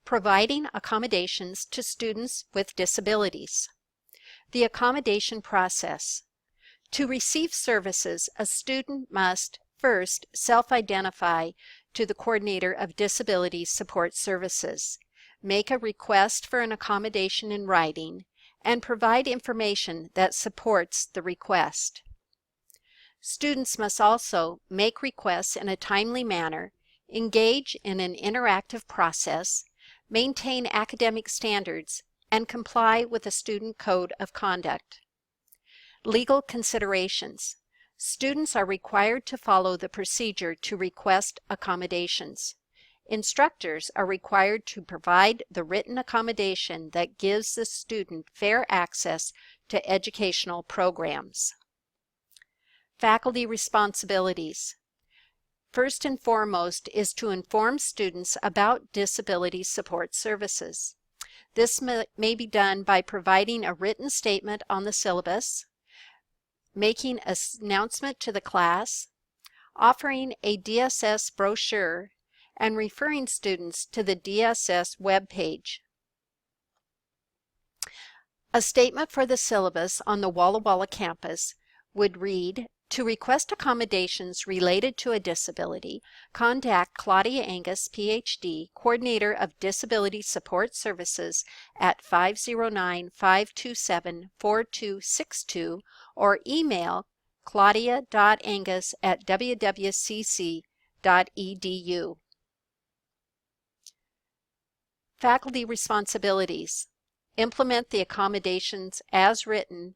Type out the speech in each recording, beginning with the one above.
Providing accommodations to students with disabilities. The accommodation process. To receive services, a student must first self-identify to the Coordinator of Disabilities Support Services, make a request for an accommodation in writing, and provide information that supports the request. Students must also make requests in a timely manner, engage in an interactive process, maintain academic standards, and comply with a student code of conduct. Legal considerations. Students are required to follow the procedure to request accommodations. Instructors are required to provide the written accommodation that gives the student fair access to educational programs. Faculty responsibilities. First and foremost is to inform students about disability support services. This may be done by providing a written statement on the syllabus, making an announcement to the class, offering a DSS brochure, and referring students to the DSS webpage. A statement for the syllabus on the Walla campus would read, "To request accommodations related to a disability, contact Claudia Angus, PhD, Coordinator of Disability Support Services at 509-527-4262 or email claudia.angus@wwcc.edu. Faculty responsibilities. Implement the accommodations as written.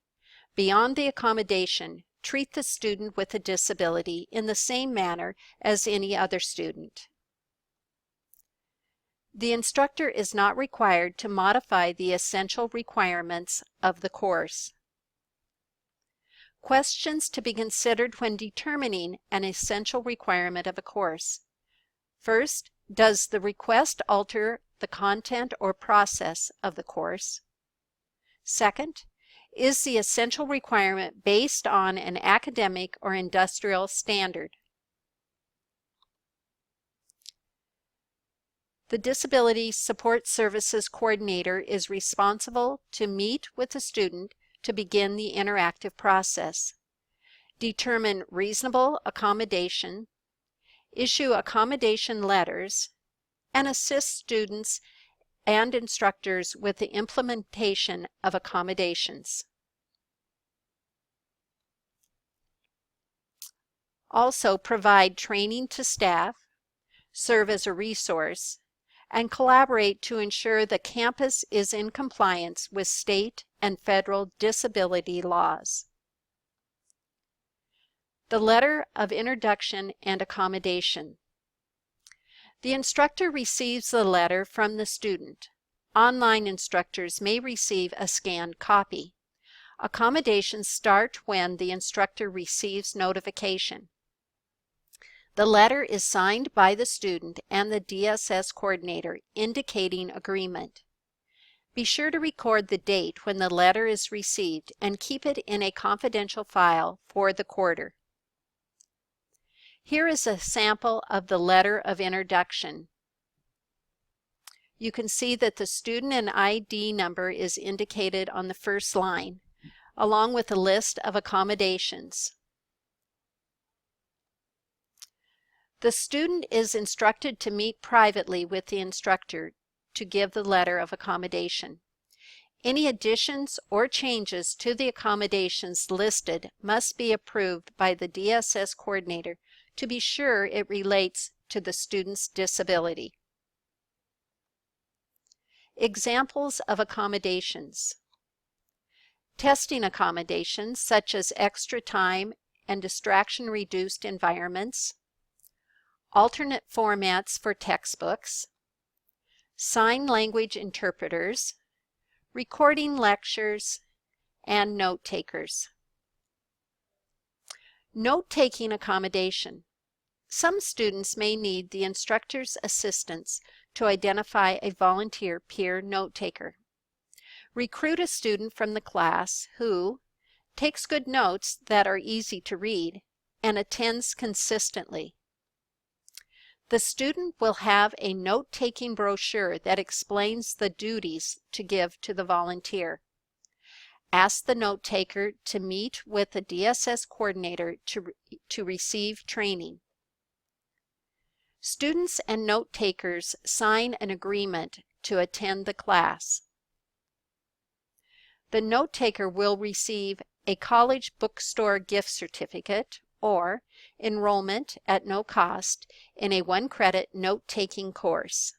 Beyond the accommodation, treat the student with a disability in the same manner as any other student. The instructor is not required to modify the essential requirements of the course. Questions to be considered when determining an essential requirement of a course. First, does the request alter the content or process of the course? Second, is the essential requirement based on an academic or industrial standard? The Disability Support Services Coordinator is responsible to meet with the student to begin the interactive process, determine reasonable accommodation, issue accommodation letters, and assist students and instructors with the implementation of accommodations. Also provide training to staff, serve as a resource, and collaborate to ensure the campus is in compliance with state and federal disability laws. The letter of introduction and accommodation. The instructor receives the letter from the student. Online instructors may receive a scanned copy. Accommodations start when the instructor receives notification. The letter is signed by the student and the DSS coordinator, indicating agreement. Be sure to record the date when the letter is received and keep it in a confidential file for the quarter. Here is a sample of the letter of introduction. You can see that the student and ID number is indicated on the first line, along with a list of accommodations. The student is instructed to meet privately with the instructor to give the letter of accommodation. Any additions or changes to the accommodations listed must be approved by the DSS coordinator to be sure it relates to the student's disability. Examples of accommodations. Testing accommodations such as extra time and distraction-reduced environments, alternate formats for textbooks, sign language interpreters, recording lectures, and note takers. Note-taking accommodation. Some students may need the instructor's assistance to identify a volunteer peer note-taker. Recruit a student from the class who takes good notes that are easy to read and attends consistently. The student will have a note-taking brochure that explains the duties to give to the volunteer. Ask the note taker to meet with the DSS coordinator to receive training. Students and note takers sign an agreement to attend the class. The note taker will receive a college bookstore gift certificate or enrollment at no cost in a 1-credit note-taking course.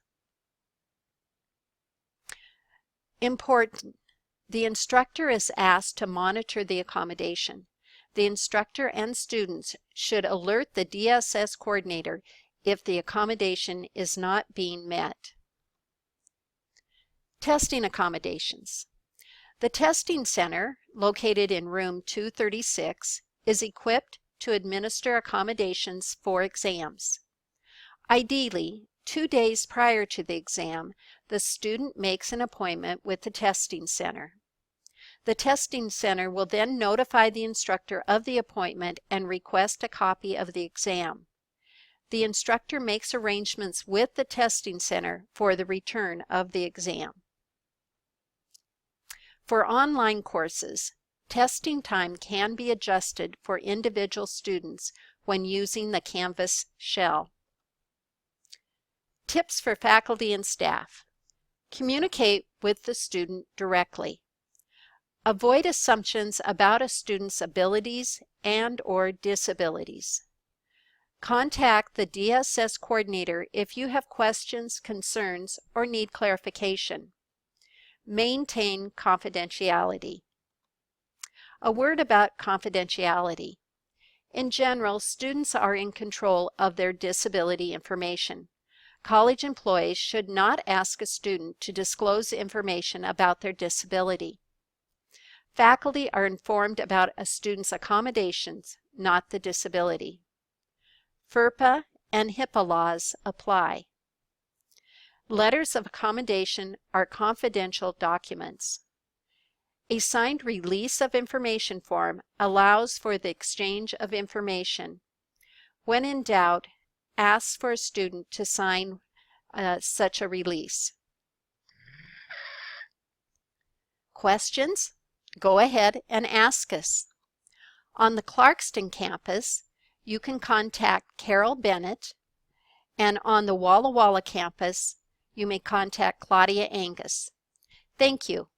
Important: the instructor is asked to monitor the accommodation. The instructor and students should alert the DSS coordinator if the accommodation is not being met. Testing accommodations. The testing center, located in room 236, is equipped to administer accommodations for exams. Ideally, 2 days prior to the exam, the student makes an appointment with the testing center. The testing center will then notify the instructor of the appointment and request a copy of the exam. The instructor makes arrangements with the testing center for the return of the exam. For online courses, testing time can be adjusted for individual students when using the Canvas shell. Tips for faculty and staff. Communicate with the student directly. Avoid assumptions about a student's abilities and/or disabilities. Contact the DSS coordinator if you have questions, concerns, or need clarification. Maintain confidentiality. A word about confidentiality. In general, students are in control of their disability information. College employees should not ask a student to disclose information about their disability. Faculty are informed about a student's accommodations, not the disability. FERPA and HIPAA laws apply. Letters of accommodation are confidential documents. A signed release of information form allows for the exchange of information. When in doubt, ask for a student to sign such a release. Questions? Go ahead and ask us. On the Clarkston campus, you can contact Carol Bennett, and on the Walla campus, you may contact Claudia Angus. Thank you.